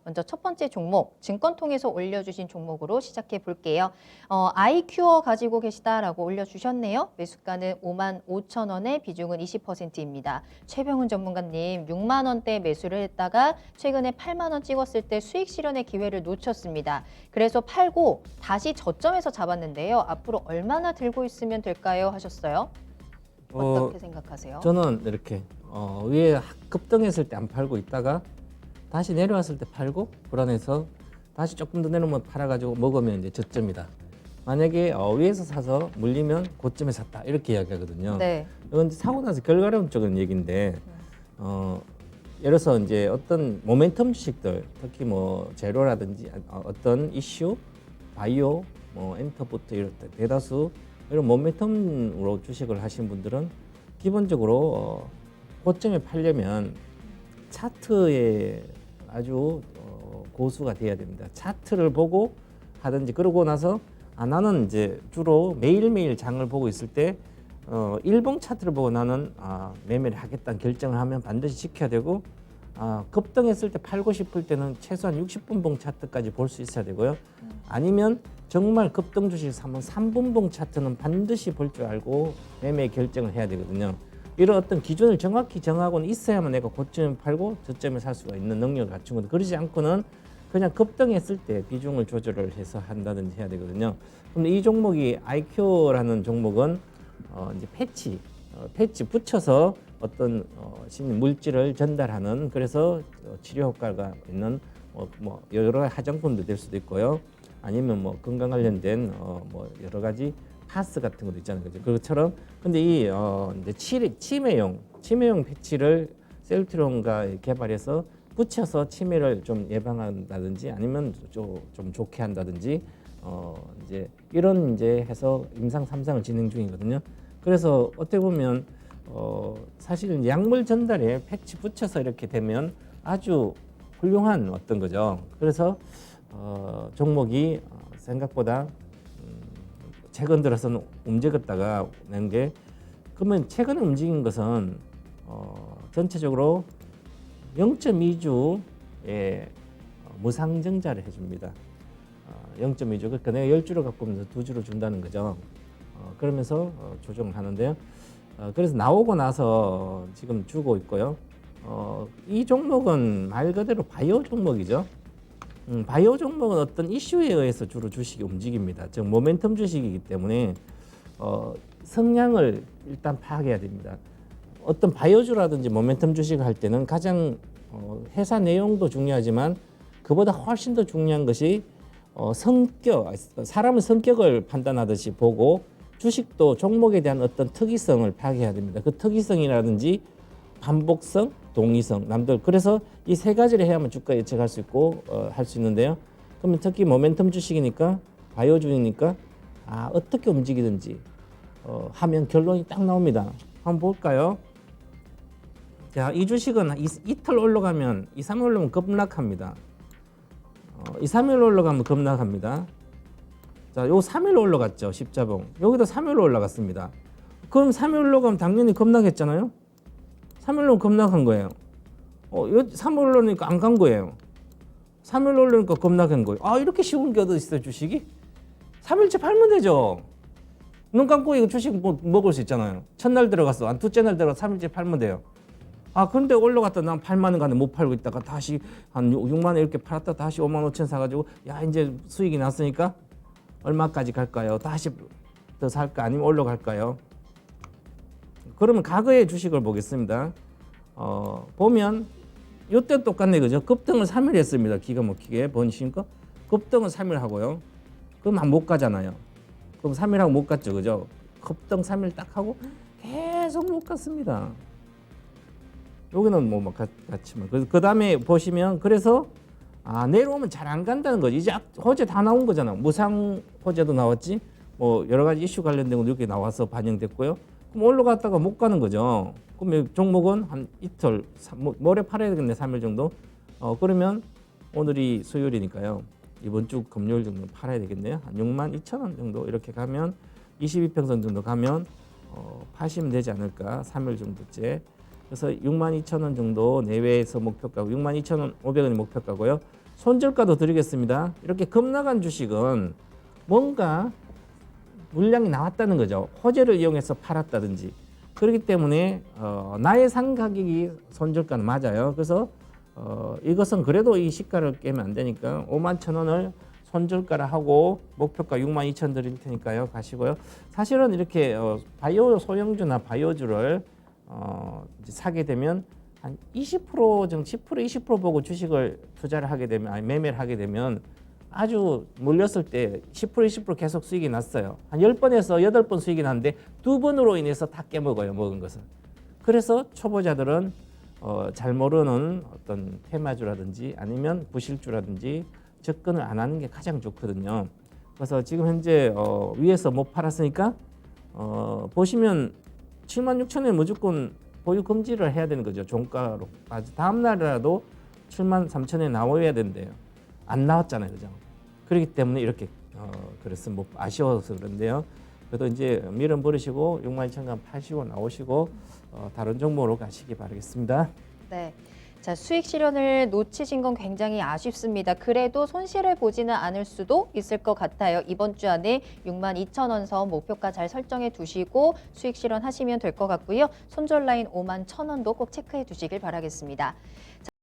먼저 첫 번째 종목, 증권 통해서 올려주신 종목으로 시작해 볼게요. 아이큐어 가지고 계시다라고 올려주셨네요. 매수가는 55,000원에 비중은 20%입니다. 최병훈 전문가님, 6만 원대 매수를 했다가 최근에 8만 원 찍었을 때 수익 실현의 기회를 놓쳤습니다. 그래서 팔고 다시 저점에서 잡았는데요. 앞으로 얼마나 들고 있으면 될까요? 하셨어요. 어떻게 생각하세요? 저는 이렇게 위에 급등했을 때 안 팔고 있다가 다시 내려왔을 때 팔고 불안해서 다시 조금 더 내려오면 팔아가지고 먹으면 이제 저점이다. 만약에 위에서 사서 물리면 고점에 샀다 이렇게 이야기하거든요. 네. 이건 이제 사고 나서 결과론적인 얘기인데 예를 들어서 이제 어떤 모멘텀 주식들 특히 뭐 제로라든지 어떤 이슈, 바이오, 뭐 엔터부터 이럴 때 대다수 이런 모멘텀으로 주식을 하신 분들은 기본적으로 고점에 팔려면 차트에 아주 고수가 돼야 됩니다. 차트를 보고 하든지 그러고 나서 나는 이제 주로 매일매일 장을 보고 있을 때 일봉 차트를 보고 나는 매매를 하겠다는 결정을 하면 반드시 지켜야 되고 급등했을 때 팔고 싶을 때는 최소한 60분봉 차트까지 볼 수 있어야 되고요. 아니면 정말 급등 주식을 사면 3분봉 차트는 반드시 볼 줄 알고 매매 결정을 해야 되거든요. 이런 어떤 기준을 정확히 정하고는 있어야만 내가 고점에 팔고 저점에 살 수가 있는 능력을 갖춘 건데 그러지 않고는 그냥 급등했을 때 비중을 조절을 해서 한다든지 해야 되거든요. 근데 이 종목이 IQ라는 종목은 이제 패치 붙여서 어떤 물질을 전달하는 그래서 치료 효과가 있는 뭐 여러 화장품도 될 수도 있고요. 아니면 뭐 건강 관련된 뭐 여러 가지 파스 같은 것도 있잖아요. 그죠? 그것처럼 근데 이 이제 치매용 패치를 셀트론가 개발해서 붙여서 치매를 좀 예방한다든지 아니면 좀 좋게 한다든지 이제 이런 이제 해서 임상 3상을 진행 중이거든요. 그래서 어떻게 보면 사실은 약물 전달에 패치 붙여서 이렇게 되면 아주 훌륭한 어떤 거죠. 그래서 종목이 생각보다 최근 들어서는 움직였다가 낸 게 그러면 최근에 움직인 것은 전체적으로 0.2주의 무상증자를 해줍니다. 0.2주 그러니까 내가 10주를 갖고 오면서 2주를 준다는 거죠. 그러면서 조정을 하는데요. 그래서 나오고 나서 지금 주고 있고요. 이 종목은 말 그대로 바이오 종목이죠. 바이오 종목은 어떤 이슈에 의해서 주로 주식이 움직입니다. 즉 모멘텀 주식이기 때문에 성향을 일단 파악해야 됩니다. 어떤 바이오주라든지 모멘텀 주식을 할 때는 가장 회사 내용도 중요하지만 그보다 훨씬 더 중요한 것이 사람의 성격을 판단하듯이 보고 주식도 종목에 대한 어떤 특이성을 파악해야 됩니다. 그 특이성이라든지 반복성, 동의성, 남들 그래서 이 세 가지를 해야만 주가 예측할 수 있고 할 수 있는데요. 그러면 특히 모멘텀 주식이니까 바이오주니까 어떻게 움직이든지 하면 결론이 딱 나옵니다. 한번 볼까요? 자, 이 주식은 이틀 올라가면 2, 3일 올라가면 급락합니다. 2, 3일 올라가면 급락합니다. 자, 요 3일 올라갔죠. 십자봉. 여기도 3일 올라갔습니다. 그럼 3일 올라가면 당연히 급락했잖아요. 3일로 급락한 거예요. 3일 올라오니까 안 간 거예요. 3일 올라오니까 급락한 거예요. 이렇게 쉬운 게 어디 있어요, 주식이? 3일째 팔면 되죠. 눈 감고 이거 주식 먹을 수 있잖아요. 첫날 들어갔어. 한 둘째 날 들어가서 3일째 팔면 돼요. 근데 올라갔다 난 8만 원 가는데 못 팔고 있다가 다시 한 6만 원 이렇게 팔았다 다시 5만 5천 사가지고 이제 수익이 났으니까 얼마까지 갈까요? 다시 더 살까 아니면 올라갈까요? 그러면 과거의 주식을 보겠습니다. 보면 이때 똑같네 그죠? 급등을 3일 했습니다. 기가 막히게 번신거 급등을 3일 하고요. 그럼 못 가잖아요. 그럼 3일 하고 못 갔죠, 그죠? 급등 3일 딱 하고 계속 못 갔습니다. 여기는 뭐 같지만 그 다음에 보시면 그래서 내려오면 잘 안 간다는 거지. 이제 호재 다 나온 거잖아. 무상 호재도 나왔지. 뭐 여러 가지 이슈 관련된 것도 이렇게 나와서 반영됐고요. 그럼 올라갔다가 못 가는 거죠. 그럼 종목은 한 이틀, 모레 팔아야 되겠네. 3일 정도. 그러면 오늘이 수요일이니까요. 이번 주 금요일 정도 팔아야 되겠네요. 한 62,000원 정도 이렇게 가면 22평선 정도 가면 파시면 되지 않을까. 3일 정도째. 그래서 62,000원 정도 내외에서 목표가고 62,500원이 목표가고요. 손절가도 드리겠습니다. 이렇게 급락한 주식은 뭔가 물량이 나왔다는 거죠. 호재를 이용해서 팔았다든지. 그렇기 때문에 나의 산 가격이 손절가는 맞아요. 그래서 이것은 그래도 이 시가를 깨면 안 되니까 51,000원을 손절가를 하고 목표가 62,000원 드릴 테니까요. 가시고요. 사실은 이렇게 바이오 소형주나 바이오주를 이제 사게 되면 한 20% 정도, 10% 20% 보고 주식을 투자를 하게 되면, 아니 매매를 하게 되면 아주 몰렸을 때 10% 20% 계속 수익이 났어요. 한 10번에서 8번 수익이 났는데 2번으로 인해서 다 깨먹어요, 먹은 것을. 그래서 초보자들은 잘 모르는 어떤 테마주라든지 아니면 부실주라든지 접근을 안 하는 게 가장 좋거든요. 그래서 지금 현재 위에서 못 팔았으니까 보시면 76,000원에 무조건 보유 금지를 해야 되는 거죠. 종가로. 다음 날이라도 73,000원에 나와야 된대요. 안 나왔잖아요, 그죠? 그렇기 때문에 이렇게 그래서 뭐 아쉬워서 그런데요. 그래도 이제 밀은 버리시고 62,000원 파시고 나오시고 다른 종목으로 가시기 바라겠습니다. 네. 자, 수익 실현을 놓치신 건 굉장히 아쉽습니다. 그래도 손실을 보지는 않을 수도 있을 것 같아요. 이번 주 안에 62,000원 선 목표가 잘 설정해 두시고 수익 실현하시면 될 것 같고요. 손절 라인 51,000원도 꼭 체크해 두시길 바라겠습니다.